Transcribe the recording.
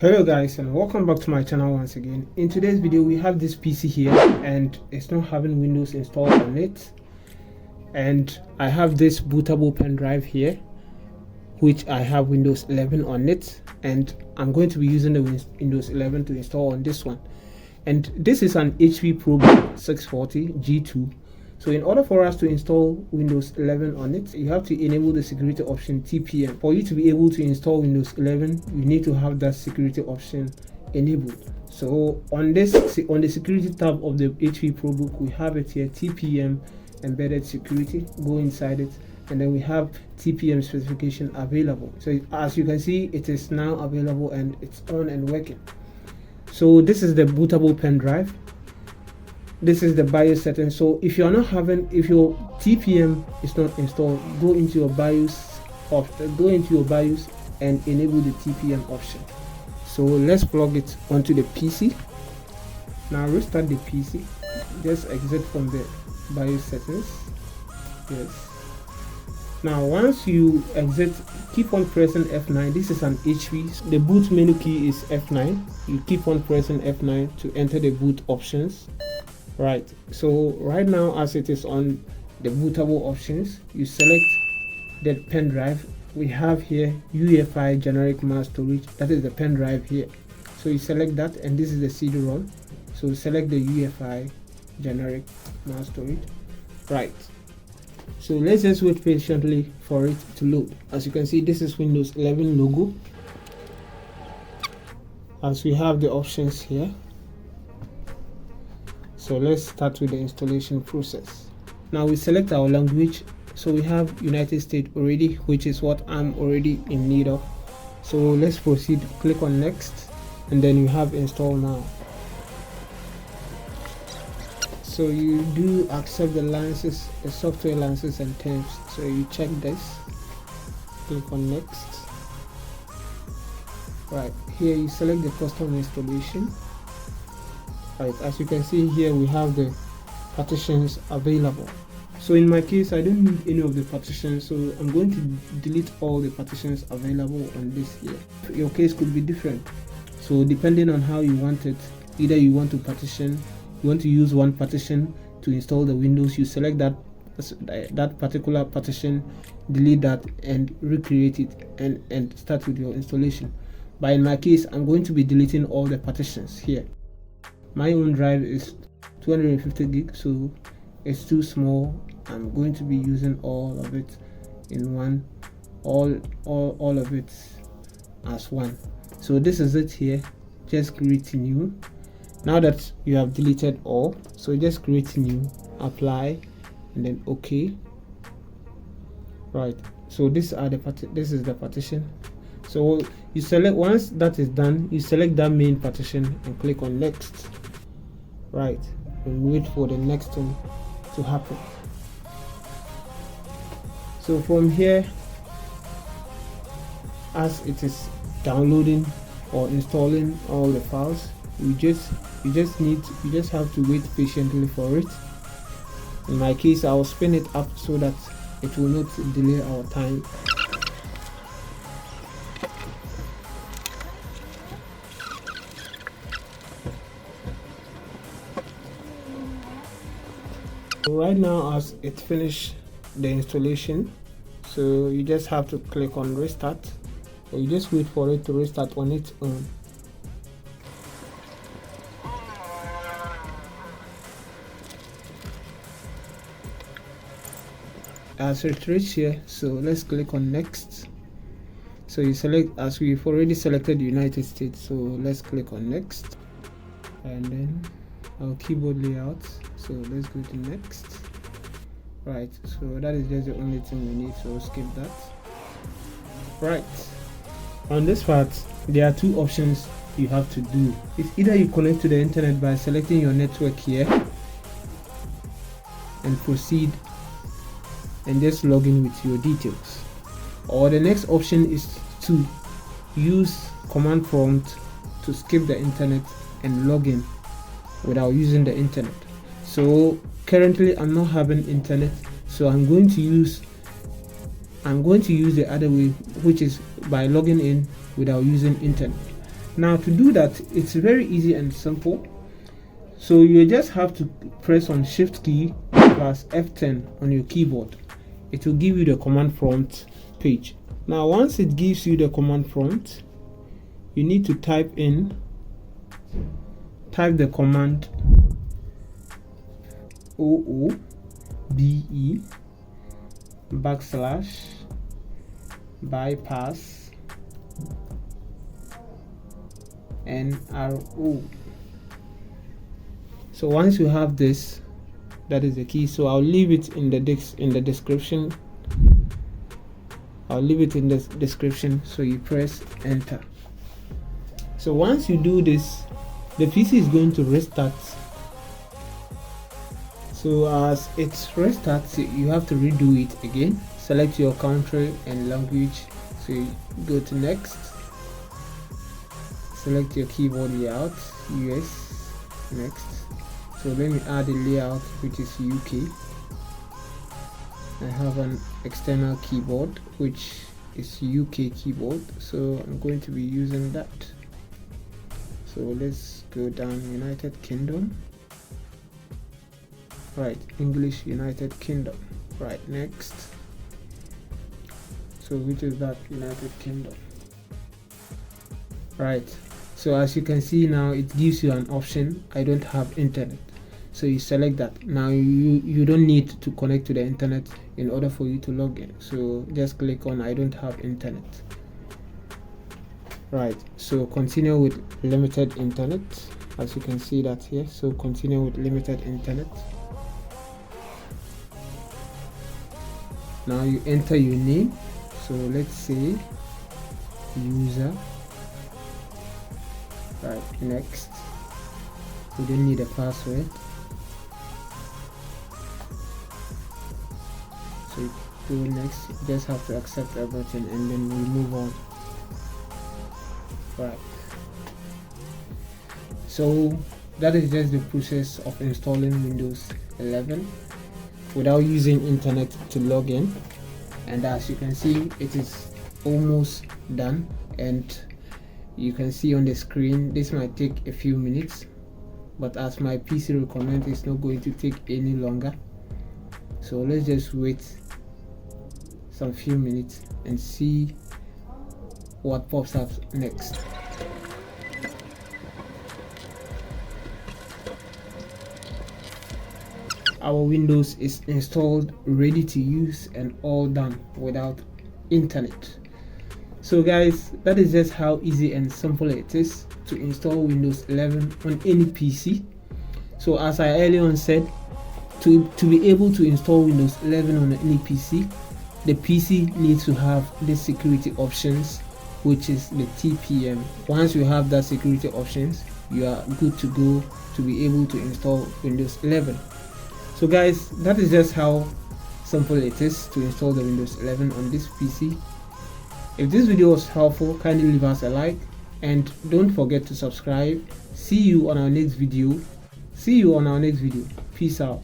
Hello guys, and welcome back to my channel once again. In today's video we have this PC here and it's not having Windows installed on it, and I have this bootable pen drive here which I have Windows 11 on it, and I'm going to be using the Windows 11 to install on this one. And this is an HP ProBook 640 G2. So in order for us to install Windows 11 on it, you have to enable the security option TPM. For you to be able to install Windows 11, you need to have that security option enabled. So on the security tab of the HP ProBook, we have it here, TPM embedded security. Go inside it, and then we have TPM specification available. So as you can see, it is now available and it's on and working. So this is the bootable pen drive. This is the BIOS setting. So if your TPM is not installed, go into your BIOS and enable the TPM option. So let's plug it onto the PC. Now restart the PC. Just exit from the BIOS settings. Yes. Now once you exit, keep on pressing F9. This is an HP. The boot menu key is F9. You keep on pressing F9 to enter the boot options. Right, so right now, as it is on the bootable options, you select the pen drive. We have here UEFI generic mass storage. That is the pen drive here. So you select that, and this is the CD-ROM. So select the UEFI generic mass storage. Right, so let's just wait patiently for it to load. As you can see, this is Windows 11 logo, as we have the options here. So let's start with the installation process. Now we select our language. So we have United States already, which is what I'm already in need of. So let's proceed. Click on next, and then you have install now. So you do accept the licenses, the software licenses and terms. So you check this, click on next. Right, here you select the custom installation. Right, as you can see here, we have the partitions available. So in my case, I don't need any of the partitions, so I'm going to delete all the partitions available on this here. Your case could be different, so depending on how you want it, either you want to use one partition to install the Windows, you select that particular partition, delete that and recreate it and start with your installation. But in my case, I'm going to be deleting all the partitions here. My own drive is 250 gig, so it's too small. I'm going to be using all of it in one, all of it as one. So this is it here. Just create new. Now that you have deleted all, so just create new, apply, and then OK. Right, so this is the partition. So you select, once that is done, you select that main partition and click on next. Right, and wait for the next one to happen. So from here, as it is downloading or installing all the files, you just have to wait patiently for it. In my case, I'll spin it up so that it will not delay our time. Right now, as it finished the installation, so you just have to click on restart, or you just wait for it to restart on its own. As it reaches here, so let's click on next. So you select, as we've already selected the United States, so let's click on next, and then our keyboard layout. So let's go to next. Right, so that is just the only thing we need, so skip that. Right, on this part there are two options you have to do. It's either you connect to the internet by selecting your network here and proceed and just log in with your details, or the next option is to use command prompt to skip the internet and log in without using the internet. So currently I'm not having internet, so I'm going to use the other way, which is by logging in without using internet. Now to do that, it's very easy and simple. So you just have to press on Shift key plus F10 on your keyboard. It will give you the command prompt page. Now once it gives you the command prompt, you need to type the command OOBE /bypass NRO. So once you have this, that is the key. So I'll leave it in the description. I'll leave it in the description. So you press enter. So once you do this, the PC is going to restart. So as it restarts, you have to redo it again. Select your country and language. So you go to next. Select your keyboard layout, US, next. So let me add a layout which is UK. I have an external keyboard which is UK keyboard, so I'm going to be using that. So let's go down United Kingdom. Right, English United Kingdom. Right, next. So which is that? United Kingdom. Right, so as you can see now, it gives you an option, I don't have internet. So you select that. Now you don't need to connect to the internet in order for you to log in. So just click on I don't have internet. Right, so continue with limited internet, as you can see that here. So continue with limited internet. Now you enter your name. So let's say user. Right, next. We don't need a password. So you do next. You just have to accept everything and then we move on. Right. So that is just the process of installing Windows 11 without using internet to log in. And as you can see, it is almost done. And you can see on the screen, this might take a few minutes, but as my PC recommends, it's not going to take any longer. So let's just wait some few minutes and see what pops up next. Our Windows is installed, ready to use, and all done without internet. So guys, that is just how easy and simple it is to install Windows 11 on any PC. So as I earlier on said, to be able to install Windows 11 on any PC, the PC needs to have the security options, which is the TPM. Once you have that security options, you are good to go to be able to install Windows 11. So guys, that is just how simple it is to install the Windows 11 on this PC. If this video was helpful, kindly leave us a like and don't forget to subscribe. See you on our next video. Peace out.